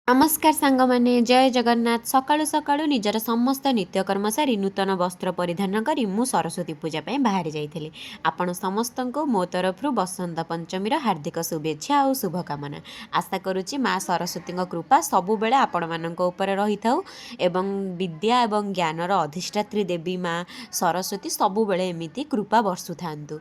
नमस्कार सांग माने जय जगन्नाथ सकाळु सकाळु निजर समस्त नित्यकर्म सारी नूतन वस्त्र परिधान करी मु सरस्वती पूजा पे बाहरी जाइथिली। आपण समस्तंको मो तरफरु बसंत पंचमीर हार्दिक शुभेच्छा और शुभकामना। आशा करुच्ची माँ सरस्वती कृपा सबु बेले आपण मानक ऊपर रही थाउ एवं विद्या एवं ज्ञानर अधिष्ठात्री देवी माँ सरस्वती सबु बेले एमिति कृपा बर्षु थांतु।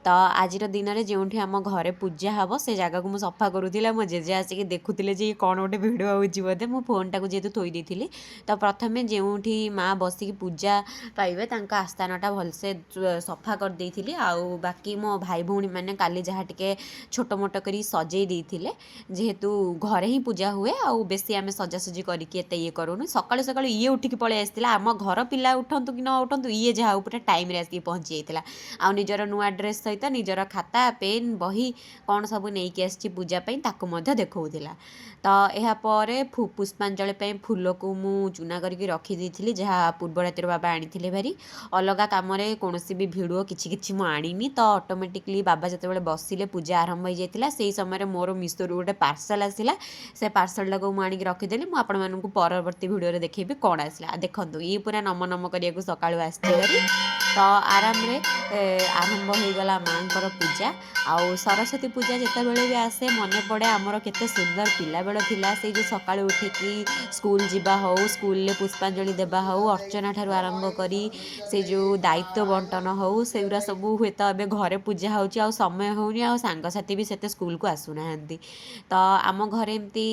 तो आज दिन में जो आम घरे पूजा हम से जगह को मुझे सफा करूला मो जेजे आसिक देखुले जे कौन गोटे भिड होची बोधे मो फोन टाक जेहेतु थोई देती। तो प्रथमे जो माँ बसिक पूजा पाइबे आस्थानटा भलसे सफा कर देइथिली। आउ बाकी मो भाई भौणी मैंने काली जहाँ टिके छोट मोट करी सजई देइथिले जेहेतु घरे ही पूजा हुए आउ बेसी आम सजासजी करके एत ये करूनु। सकाळु सकाळु ये उठिक पळै आसथिला आम घर पिला उठंतु कि न उठंतु ये जहाँ पूरा टाइम रे आसिक पहुँची जाइथिला। आउ निजर नुआ ड्रेस सहित निजर खाता पेन बही कौन सब नहीं आसी पूजापी ताकू देखा। तो यापर पुष्पांजलि फूल को मु चूना करके रखी जहाँ पूर्व राति बाबा आनी भारी अलग कम कौन भी भिडियो किसी मुझे तो ऑटोमेटिकली बाबा जिते बसिले पूजा आरंभ हो जाता से समय मोर मिशो गोटे पार्सल आसला से पार्सल टाक मुझे रखीदेली मुझे परवर्ती भिडियो देखी कौन आसला देखो ये पूरा नम नम करने सकाळु आसरी। तो आराम आरंभ हो गला माँ पूजा आउ सरस्वती पूजा जिते बड़े भी आसे मन पड़े आमर केते सुंदर पिला बेल थिला से जो सकाळु उठिकी स्कूल जीवा हो स्कूल पुष्पांजलि देवा हो अर्चना ठारू आरंभ करी से जो दायित्व बंटन हो सेगुरा सब हुए तो ए घरे पूजा होची आ समय होनी आ सांगसाथी भी सेते स्कूल को आसुना। तो आम घरे एमती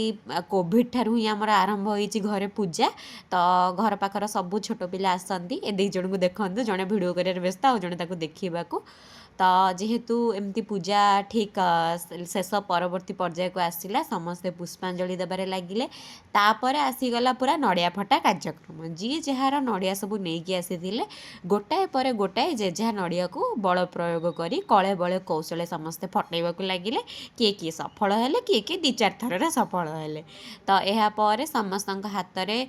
कोविड ठारू ही आमर आरंभ होईची घरे पूजा। तो घर पाखर सब छोट पिला आसती ए दी जन को देखते जड़े भिडियो कर व्यस्त आ जड़े देखा। तो जेहेतु एमती पूजा ठीक शेष परवर्ती पर्याय को आसला समस्ते पुष्पांजलि देवारे लगिले। तापर आसीगला पूरा नड़िया फटा कार्यक्रम जी जार नड़िया सब नहीं आसी गोटाए पर गोटाए जे जहाँ नड़िया को बल प्रयोग करी कले बले कौशले समस्ते फटैवा लगिले किए किए सफल है किए किए दी चार थर सफल है। तो यापर समस्त हाथ में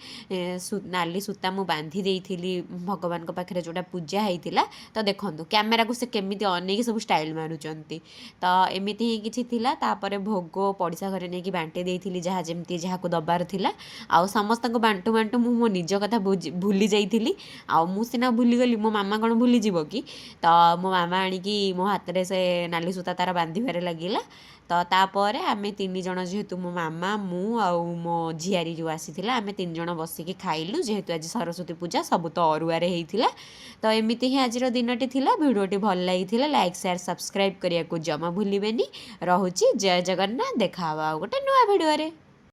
नाली सूता मु बांधी देइथिली भगवान पाखे जोटा पूजा होता। तो देखो कैमेरा को से केमी अनेक सब स्टाइल मारुचंती। तो एमती ही किसी थिला तापर भोग पड़िशा घरे नहीं बांटे देइथिली जहाँ जमती जहाँ को दबार थिला आउ समस्त बांटू बांटू मु मो निज कथा भूली जाइथिली। आउ मु सिना भूली गली मो मामा कौन भूली जीव कि। तो मो मामा आणिकी मो हाथ में से नाली सूता तार बांधिबारे लगिला। तो तापर आमे तीन जन जेहेतु मो मामा मु आउ मो झियारी जो आसीथिला आमे तीन जन बसिकी खाइलु जेहेतु आज सरस्वती पूजा सब तो अरुआरे हेइथिला। तो एमिति ही आज दिनटी थिला भिडियोटी भल लागिथिला लाइक शेयर सब्सक्राइब करिया को जमा भूलिबेनी। रहुची जय जगन्नाथ देखा गोटे नुआ भिडियो रे।